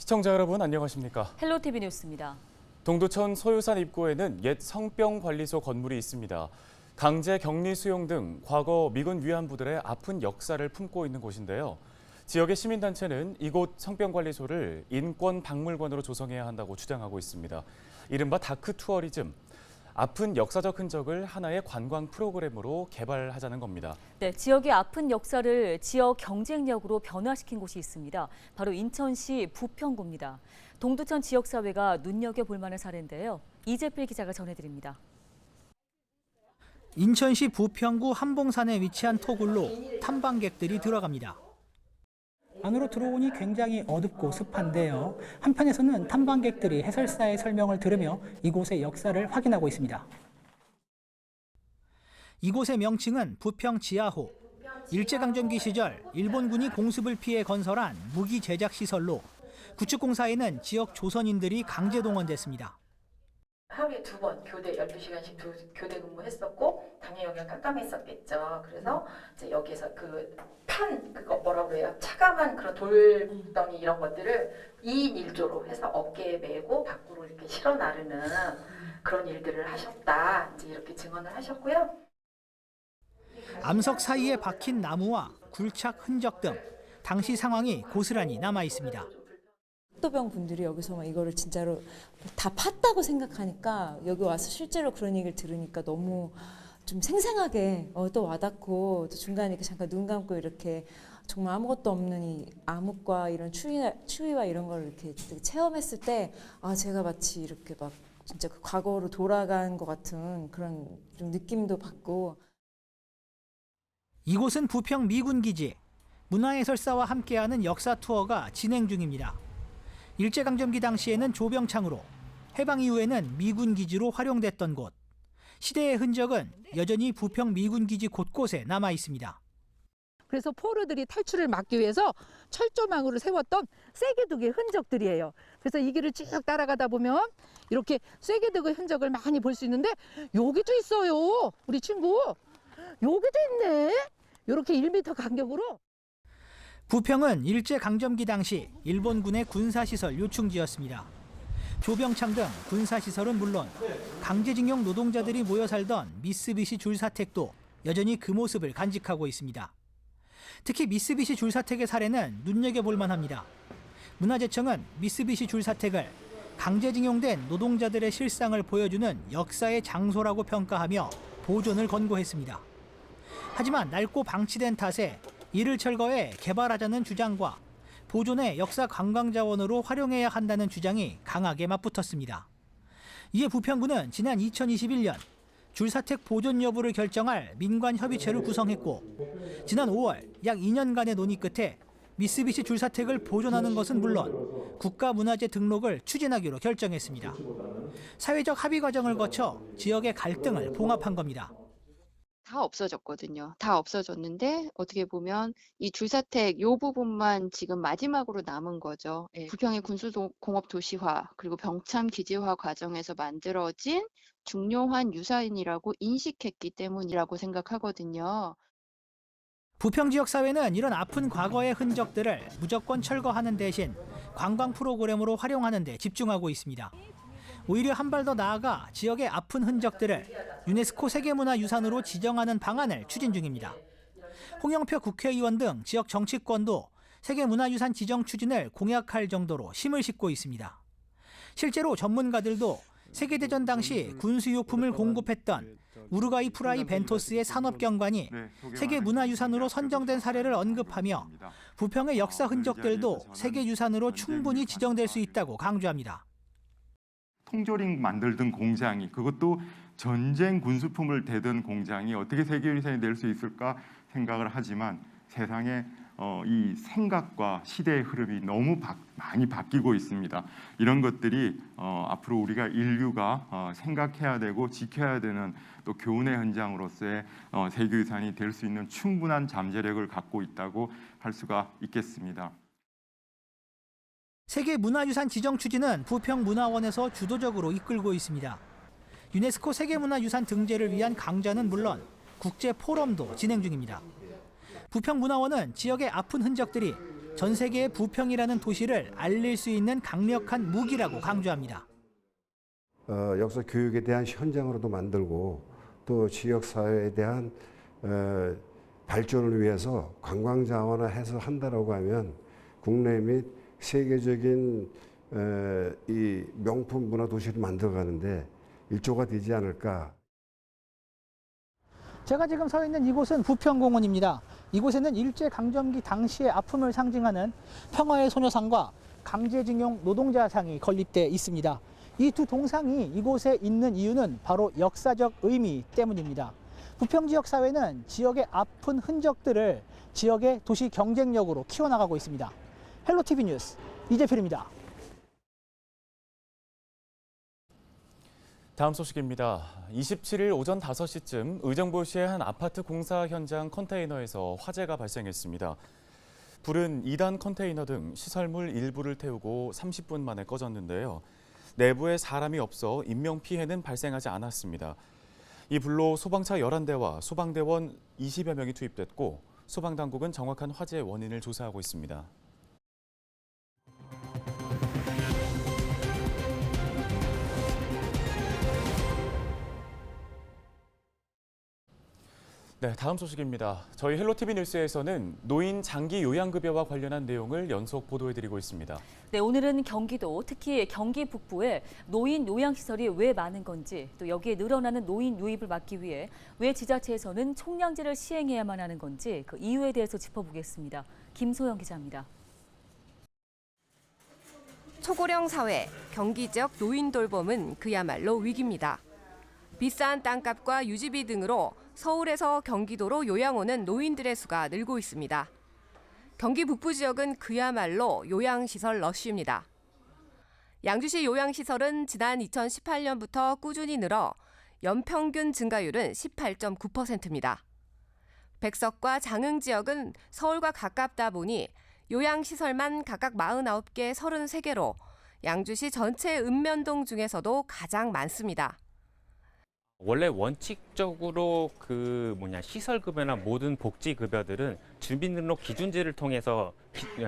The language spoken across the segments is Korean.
시청자 여러분 안녕하십니까? 헬로티비 뉴스입니다. 동두천 소유산 입구에는 옛 성병관리소 건물이 있습니다. 강제 격리 수용 등 과거 미군 위안부들의 아픈 역사를 품고 있는 곳인데요. 지역의 시민단체는 이곳 성병관리소를 인권박물관으로 조성해야 한다고 주장하고 있습니다. 이른바 다크 투어리즘, 아픈 역사적 흔적을 하나의 관광 프로그램으로 개발하자는 겁니다. 네, 지역의 아픈 역사를 지역 경쟁력으로 변화시킨 곳이 있습니다. 바로 인천시 부평구입니다. 동두천 지역사회가 눈여겨볼 만한 사례인데요. 이재필 기자가 전해드립니다. 인천시 부평구 한봉산에 위치한 토굴로 탐방객들이 들어갑니다. 안으로 들어오니 굉장히 어둡고 습한데요. 한편에서는 탐방객들이 해설사의 설명을 들으며 이곳의 역사를 확인하고 있습니다. 이곳의 명칭은 부평 지하호. 일제강점기 시절 일본군이 공습을 피해 건설한 무기 제작 시설로 구축 공사에는 지역 조선인들이 강제 동원됐습니다. 하루에 2번 교대 12시간씩 교대 근무했었고 당연히 여기가 깜깜했었겠죠. 그래서 이제 여기에서 그거 뭐라고 해요? 차가운 그런 돌덩이 이런 것들을 2인 1조로 해서 어깨에 메고 밖으로 이렇게 실어 나르는 그런 일들을 하셨다. 이제 이렇게 증언을 하셨고요. 암석 사이에 박힌 나무와 굴착 흔적 등 당시 상황이 고스란히 남아 있습니다. 학도병 분들이 여기서 막 이거를 진짜로 다 팠다고 생각하니까 여기 와서 실제로 그런 얘기를 들으니까 너무 좀 생생하게 또 와닿고 또 중간에 이렇게 잠깐 눈 감고 이렇게 정말 아무것도 없는 이 암흑과 이런 추위와 이런 걸 이렇게 체험했을 때 제가 마치 이렇게 막 진짜 그 과거로 돌아간 것 같은 그런 좀 느낌도 받고. 이곳은 부평 미군기지. 문화해설사와 함께하는 역사 투어가 진행 중입니다. 일제강점기 당시에는 조병창으로, 해방 이후에는 미군기지로 활용됐던 곳. 시대의 흔적은 여전히 부평 미군기지 곳곳에 남아 있습니다. 그래서 포로들이 탈출을 막기 위해서 철조망으로 세웠던 쐐기둑의 흔적들이에요. 그래서 이 길을 쭉 따라가다 보면 이렇게 쐐기둑의 흔적을 많이 볼 수 있는데 여기도 있어요. 우리 친구. 여기도 있네. 이렇게 1m 간격으로. 부평은 일제강점기 당시 일본군의 군사시설 요충지였습니다. 조병창 등 군사시설은 물론 강제징용 노동자들이 모여 살던 미쓰비시 줄사택도 여전히 그 모습을 간직하고 있습니다. 특히 미쓰비시 줄사택의 사례는 눈여겨볼 만합니다. 문화재청은 미쓰비시 줄사택을 강제징용된 노동자들의 실상을 보여주는 역사의 장소라고 평가하며 보존을 권고했습니다. 하지만 낡고 방치된 탓에 이를 철거해 개발하자는 주장과 보존의 역사 관광자원으로 활용해야 한다는 주장이 강하게 맞붙었습니다. 이에 부평구는 지난 2021년 줄사택 보존 여부를 결정할 민관협의체를 구성했고 지난 5월 약 2년간의 논의 끝에 미쓰비시 줄사택을 보존하는 것은 물론 국가문화재 등록을 추진하기로 결정했습니다. 사회적 합의 과정을 거쳐 지역의 갈등을 봉합한 겁니다. 다 없어졌거든요. 다 없어졌는데 어떻게 보면 이 줄사택 요 부분만 지금 마지막으로 남은 거죠. 부평의 군수공업 도시화 그리고 병참 기지화 과정에서 만들어진 중요한 유산이라고 인식했기 때문이라고 생각하거든요. 부평 지역 사회는 이런 아픈 과거의 흔적들을 무조건 철거하는 대신 관광 프로그램으로 활용하는 데 집중하고 있습니다. 오히려 한 발 더 나아가 지역의 아픈 흔적들을 유네스코 세계문화유산으로 지정하는 방안을 추진 중입니다. 홍영표 국회의원 등 지역 정치권도 세계문화유산 지정 추진을 공약할 정도로 힘을 싣고 있습니다. 실제로 전문가들도 세계대전 당시 군수용품을 공급했던 우루과이 프라이 벤토스의 산업경관이 세계문화유산으로 선정된 사례를 언급하며 부평의 역사 흔적들도 세계유산으로 충분히 지정될 수 있다고 강조합니다. 통조림 만들던 공장이 그것도 전쟁 군수품을 대던 공장이 어떻게 세계유산이 될 수 있을까 생각을 하지만 세상에 이 생각과 시대의 흐름이 너무 많이 바뀌고 있습니다. 이런 것들이 앞으로 우리가 인류가 생각해야 되고 지켜야 되는 또 교훈의 현장으로서의 세계유산이 될 수 있는 충분한 잠재력을 갖고 있다고 할 수가 있겠습니다. 세계문화유산 지정 추진은 부평문화원에서 주도적으로 이끌고 있습니다. 유네스코 세계문화유산 등재를 위한 강좌는 물론 국제 포럼도 진행 중입니다. 부평문화원은 지역의 아픈 흔적들이 전 세계의 부평이라는 도시를 알릴 수 있는 강력한 무기라고 강조합니다. 역사 교육에 대한 현장으로도 만들고 또 지역 사회에 대한 발전을 위해서 관광 자원화해서 한다라고 하면 국내 및 세계적인 이 명품 문화 도시를 만들어가는데 일조가 되지 않을까. 제가 지금 서 있는 이곳은 부평공원입니다. 이곳에는 일제강점기 당시의 아픔을 상징하는 평화의 소녀상과 강제징용 노동자상이 건립돼 있습니다. 이 두 동상이 이곳에 있는 이유는 바로 역사적 의미 때문입니다. 부평 지역 사회는 지역의 아픈 흔적들을 지역의 도시 경쟁력으로 키워나가고 있습니다. 헬로티비 뉴스 이재필입니다. 다음 소식입니다. 27일 오전 5시쯤 의정부시의 한 아파트 공사 현장 컨테이너에서 화재가 발생했습니다. 불은 2단 컨테이너 등 시설물 일부를 태우고 30분 만에 꺼졌는데요. 내부에 사람이 없어 인명피해는 발생하지 않았습니다. 이 불로 소방차 11대와 소방대원 20여 명이 투입됐고 소방당국은 정확한 화재 원인을 조사하고 있습니다. 네, 다음 소식입니다. 저희 헬로티비 뉴스에서는 노인 장기 요양급여와 관련한 내용을 연속 보도해드리고 있습니다. 네, 오늘은 경기도, 특히 경기 북부에 노인 요양시설이 왜 많은 건지, 또 여기에 늘어나는 노인 유입을 막기 위해 왜 지자체에서는 총량제를 시행해야만 하는 건지 그 이유에 대해서 짚어보겠습니다. 김소영 기자입니다. 초고령 사회, 경기 지역 노인 돌봄은 그야말로 위기입니다. 비싼 땅값과 유지비 등으로 서울에서 경기도로 요양 오는 노인들의 수가 늘고 있습니다. 경기 북부 지역은 그야말로 요양시설 러쉬입니다. 양주시 요양시설은 지난 2018년부터 꾸준히 늘어 연평균 증가율은 18.9%입니다. 백석과 장흥 지역은 서울과 가깝다 보니 요양시설만 각각 49개, 33개로 양주시 전체 읍면동 중에서도 가장 많습니다. 원래 원칙적으로 시설급여나 모든 복지급여들은 주민등록 기준지를 통해서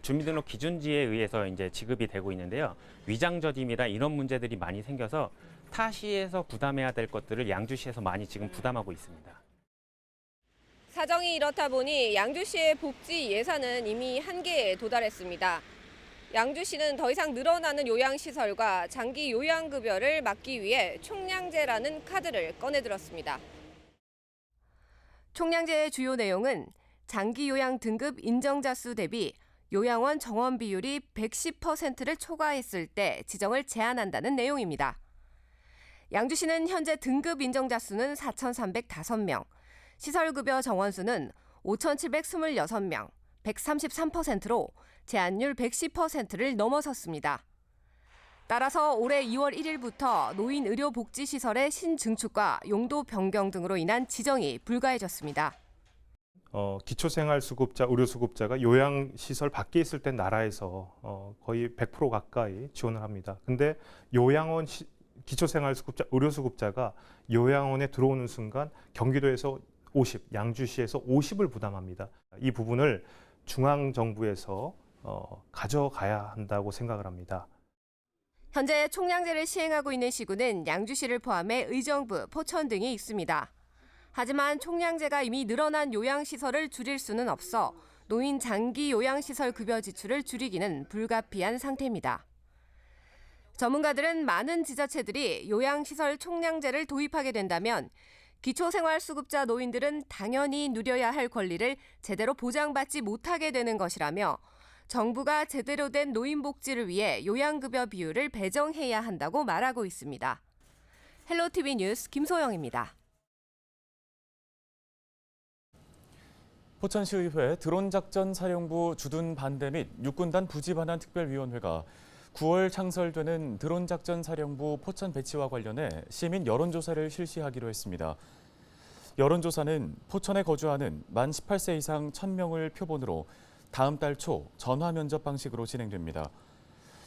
주민등록 기준지에 의해서 이제 지급이 되고 있는데요. 위장저림이나 이런 문제들이 많이 생겨서 타시에서 부담해야 될 것들을 양주시에서 많이 지금 부담하고 있습니다. 사정이 이렇다 보니 양주시의 복지 예산은 이미 한계에 도달했습니다. 양주시는 더 이상 늘어나는 요양시설과 장기 요양급여를 막기 위해 총량제라는 카드를 꺼내들었습니다. 총량제의 주요 내용은 장기 요양 등급 인정자 수 대비 요양원 정원 비율이 110%를 초과했을 때 지정을 제한한다는 내용입니다. 양주시는 현재 등급 인정자 수는 4,305명, 시설급여 정원 수는 5,726명, 133%로 제한율 110%를 넘어섰습니다. 따라서 올해 2월 1일부터 노인 의료복지시설의 신증축과 용도 변경 등으로 인한 지정이 불가해졌습니다. 기초생활수급자, 의료수급자가 요양시설 밖에 있을 땐 나라에서 거의 100% 가까이 지원을 합니다. 근데 요양원 기초생활수급자, 의료수급자가 요양원에 들어오는 순간 경기도에서 50, 양주시에서 50을 부담합니다. 이 부분을 중앙정부에서 가져가야 한다고 생각을 합니다. 현재 총량제를 시행하고 있는 시군은 양주시를 포함해 의정부, 포천 등이 있습니다. 하지만 총량제가 이미 늘어난 요양시설을 줄일 수는 없어 노인 장기 요양시설 급여 지출을 줄이기는 불가피한 상태입니다. 전문가들은 많은 지자체들이 요양시설 총량제를 도입하게 된다면 기초생활수급자 노인들은 당연히 누려야 할 권리를 제대로 보장받지 못하게 되는 것이라며 정부가 제대로 된 노인복지를 위해 요양급여 비율을 배정해야 한다고 말하고 있습니다. 헬로티비 뉴스 김소영입니다. 포천시의회 드론작전 사령부 주둔 반대 및 육군단 부지 반환 특별위원회가 9월 창설되는 드론작전 사령부 포천 배치와 관련해 시민 여론조사를 실시하기로 했습니다. 여론조사는 포천에 거주하는 만 18세 이상 1,000명을 표본으로 다음 달 초 전화 면접 방식으로 진행됩니다.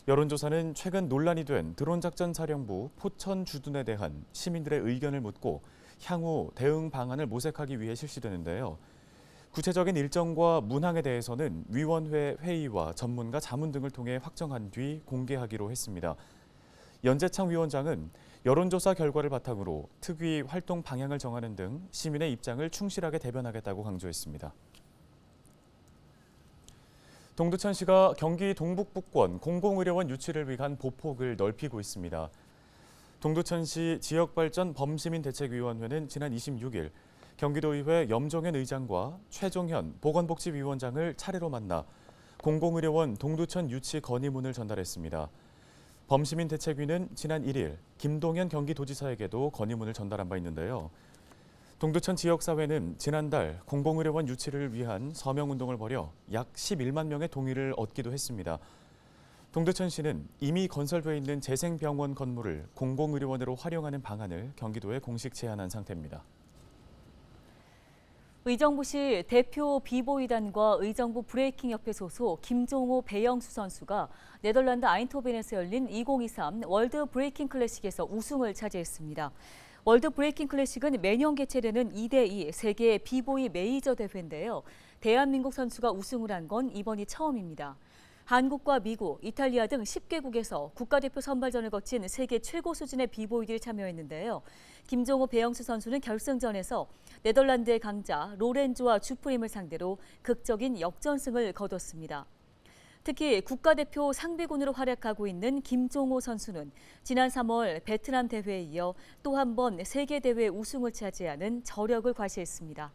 여론조사는 최근 논란이 된 드론작전 사령부 포천 주둔에 대한 시민들의 의견을 묻고 향후 대응 방안을 모색하기 위해 실시되는데요. 구체적인 일정과 문항에 대해서는 위원회 회의와 전문가 자문 등을 통해 확정한 뒤 공개하기로 했습니다. 연재창 위원장은 여론조사 결과를 바탕으로 특위 활동 방향을 정하는 등 시민의 입장을 충실하게 대변하겠다고 강조했습니다. 동두천시가 경기 동북부권 공공의료원 유치를 위한 보폭을 넓히고 있습니다. 동두천시 지역발전 범시민대책위원회는 지난 26일 경기도의회 염종현 의장과 최종현 보건복지위원장을 차례로 만나 공공의료원 동두천 유치 건의문을 전달했습니다. 범시민대책위는 지난 1일 김동연 경기도지사에게도 건의문을 전달한 바 있는데요. 동두천 지역사회는 지난달 공공의료원 유치를 위한 서명운동을 벌여 약 11만 명의 동의를 얻기도 했습니다. 동두천시는 이미 건설돼 있는 재생병원 건물을 공공의료원으로 활용하는 방안을 경기도에 공식 제안한 상태입니다. 의정부시 대표 비보이단과 의정부 브레이킹협회 소속 김종호 배영수 선수가 네덜란드 아인토벤에서 열린 2023 월드 브레이킹 클래식에서 우승을 차지했습니다. 월드 브레이킹 클래식은 매년 개최되는 2대2 세계 비보이 메이저 대회인데요. 대한민국 선수가 우승을 한 건 이번이 처음입니다. 한국과 미국, 이탈리아 등 10개국에서 국가대표 선발전을 거친 세계 최고 수준의 비보이들이 참여했는데요. 김종호 배영수 선수는 결승전에서 네덜란드의 강자 로렌조와 주프림을 상대로 극적인 역전승을 거뒀습니다. 특히 국가대표 상비군으로 활약하고 있는 김종호 선수는 지난 3월 베트남 대회에 이어 또 한 번 세계대회 우승을 차지하는 저력을 과시했습니다.